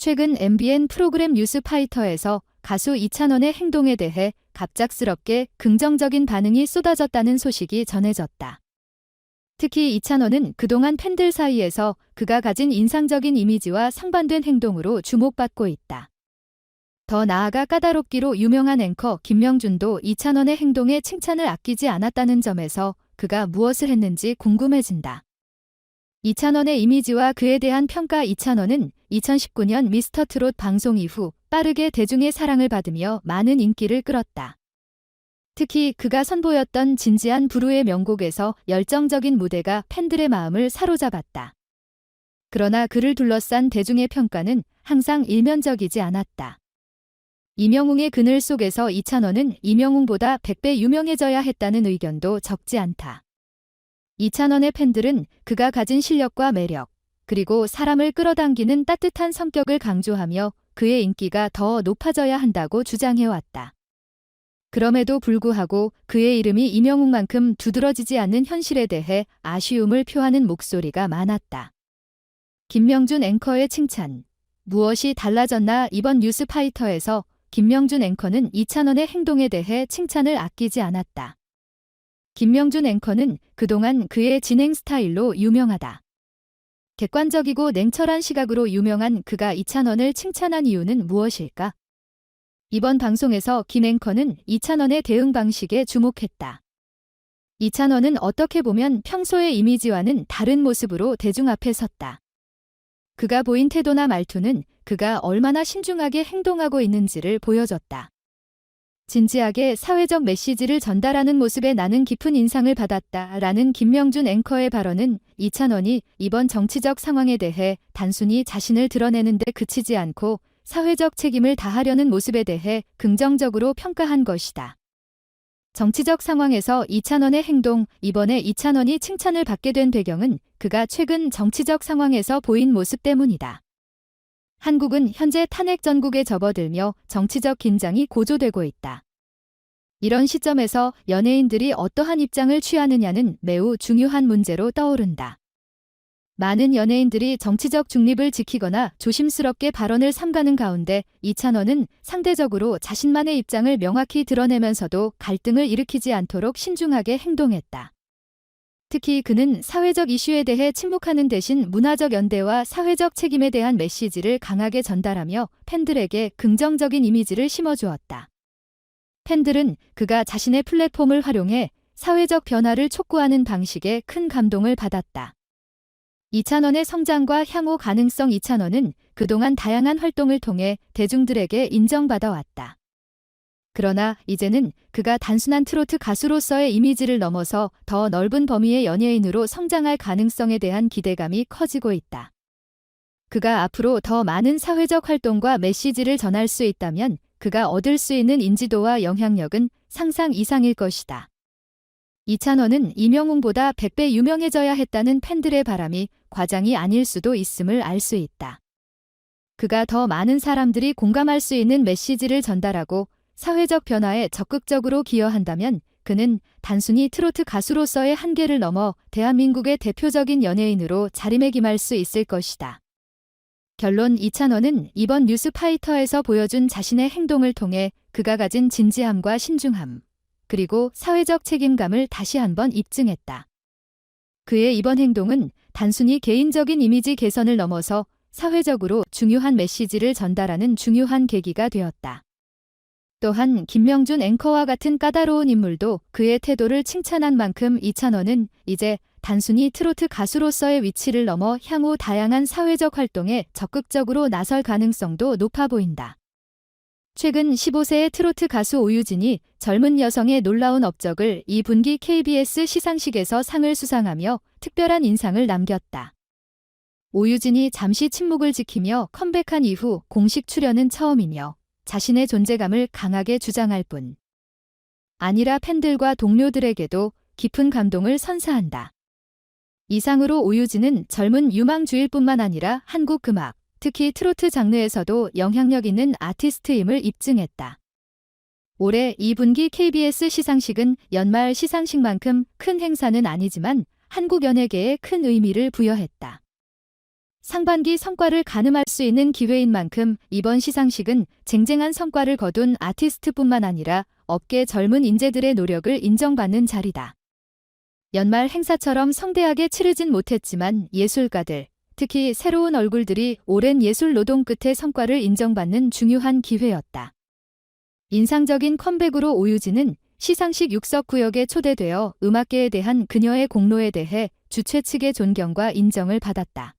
최근 MBN 프로그램 뉴스파이터에서 가수 이찬원의 행동에 대해 갑작스럽게 긍정적인 반응이 쏟아졌다는 소식이 전해졌다. 특히 이찬원은 그동안 팬들 사이에서 그가 가진 인상적인 이미지와 상반된 행동으로 주목받고 있다. 더 나아가 까다롭기로 유명한 앵커 김명준도 이찬원의 행동에 칭찬을 아끼지 않았다는 점에서 그가 무엇을 했는지 궁금해진다. 이찬원의 이미지와 그에 대한 평가. 이찬원은 2019년 미스터트롯 방송 이후 빠르게 대중의 사랑을 받으며 많은 인기를 끌었다. 특히 그가 선보였던 진지한 부르의 명곡에서 열정적인 무대가 팬들의 마음을 사로잡았다. 그러나 그를 둘러싼 대중의 평가는 항상 일면적이지 않았다. 이명웅의 그늘 속에서 이찬원은 이명웅보다 100배 유명해져야 했다는 의견도 적지 않다. 이찬원의 팬들은 그가 가진 실력과 매력, 그리고 사람을 끌어당기는 따뜻한 성격을 강조하며 그의 인기가 더 높아져야 한다고 주장해왔다. 그럼에도 불구하고 그의 이름이 이명웅만큼 두드러지지 않는 현실에 대해 아쉬움을 표하는 목소리가 많았다. 김명준 앵커의 칭찬. 무엇이 달라졌나? 이번 뉴스파이터에서 김명준 앵커는 이찬원의 행동에 대해 칭찬을 아끼지 않았다. 김명준 앵커는 그동안 그의 진행 스타일로 유명하다. 객관적이고 냉철한 시각으로 유명한 그가 이찬원을 칭찬한 이유는 무엇일까? 이번 방송에서 김 앵커는 이찬원의 대응 방식에 주목했다. 이찬원은 어떻게 보면 평소의 이미지와는 다른 모습으로 대중 앞에 섰다. 그가 보인 태도나 말투는 그가 얼마나 신중하게 행동하고 있는지를 보여줬다. 진지하게 사회적 메시지를 전달하는 모습에 나는 깊은 인상을 받았다 라는 김명준 앵커의 발언은 이찬원이 이번 정치적 상황에 대해 단순히 자신을 드러내는 데 그치지 않고 사회적 책임을 다하려는 모습에 대해 긍정적으로 평가한 것이다. 정치적 상황에서 이찬원의 행동. 이번에 이찬원이 칭찬을 받게 된 배경은 그가 최근 정치적 상황에서 보인 모습 때문이다. 한국은 현재 탄핵 전국에 접어들며 정치적 긴장이 고조되고 있다. 이런 시점에서 연예인들이 어떠한 입장을 취하느냐는 매우 중요한 문제로 떠오른다. 많은 연예인들이 정치적 중립을 지키거나 조심스럽게 발언을 삼가는 가운데 이찬원은 상대적으로 자신만의 입장을 명확히 드러내면서도 갈등을 일으키지 않도록 신중하게 행동했다. 특히 그는 사회적 이슈에 대해 침묵하는 대신 문화적 연대와 사회적 책임에 대한 메시지를 강하게 전달하며 팬들에게 긍정적인 이미지를 심어주었다. 팬들은 그가 자신의 플랫폼을 활용해 사회적 변화를 촉구하는 방식에 큰 감동을 받았다. 이찬원의 성장과 향후 가능성. 이찬원은 그동안 다양한 활동을 통해 대중들에게 인정받아왔다. 그러나 이제는 그가 단순한 트로트 가수로서의 이미지를 넘어서 더 넓은 범위의 연예인으로 성장할 가능성에 대한 기대감이 커지고 있다. 그가 앞으로 더 많은 사회적 활동과 메시지를 전할 수 있다면 그가 얻을 수 있는 인지도와 영향력은 상상 이상일 것이다. 이찬원은 이명웅보다 100배 유명해져야 했다는 팬들의 바람이 과장이 아닐 수도 있음을 알 수 있다. 그가 더 많은 사람들이 공감할 수 있는 메시지를 전달하고 사회적 변화에 적극적으로 기여한다면 그는 단순히 트로트 가수로서의 한계를 넘어 대한민국의 대표적인 연예인으로 자리매김할 수 있을 것이다. 결론. 이찬원은 이번 뉴스파이터에서 보여준 자신의 행동을 통해 그가 가진 진지함과 신중함, 그리고 사회적 책임감을 다시 한번 입증했다. 그의 이번 행동은 단순히 개인적인 이미지 개선을 넘어서 사회적으로 중요한 메시지를 전달하는 중요한 계기가 되었다. 또한 김명준 앵커와 같은 까다로운 인물도 그의 태도를 칭찬한 만큼 이찬원은 이제 단순히 트로트 가수로서의 위치를 넘어 향후 다양한 사회적 활동에 적극적으로 나설 가능성도 높아 보인다. 최근 15세의 트로트 가수 오유진이 젊은 여성의 놀라운 업적을 2분기 KBS 시상식에서 상을 수상하며 특별한 인상을 남겼다. 오유진이 잠시 침묵을 지키며 컴백한 이후 공식 출연은 처음이며 자신의 존재감을 강하게 주장할 뿐 아니라 팬들과 동료들에게도 깊은 감동을 선사한다. 이상으로 오유진은 젊은 유망주일 뿐만 아니라 한국 음악, 특히 트로트 장르에서도 영향력 있는 아티스트임을 입증했다. 올해 2분기 KBS 시상식은 연말 시상식만큼 큰 행사는 아니지만 한국 연예계에 큰 의미를 부여했다. 상반기 성과를 가늠할 수 있는 기회인 만큼 이번 시상식은 쟁쟁한 성과를 거둔 아티스트뿐만 아니라 업계 젊은 인재들의 노력을 인정받는 자리다. 연말 행사처럼 성대하게 치르진 못했지만 예술가들, 특히 새로운 얼굴들이 오랜 예술 노동 끝의 성과를 인정받는 중요한 기회였다. 인상적인 컴백으로 오유진은 시상식 6석 구역에 초대되어 음악계에 대한 그녀의 공로에 대해 주최 측의 존경과 인정을 받았다.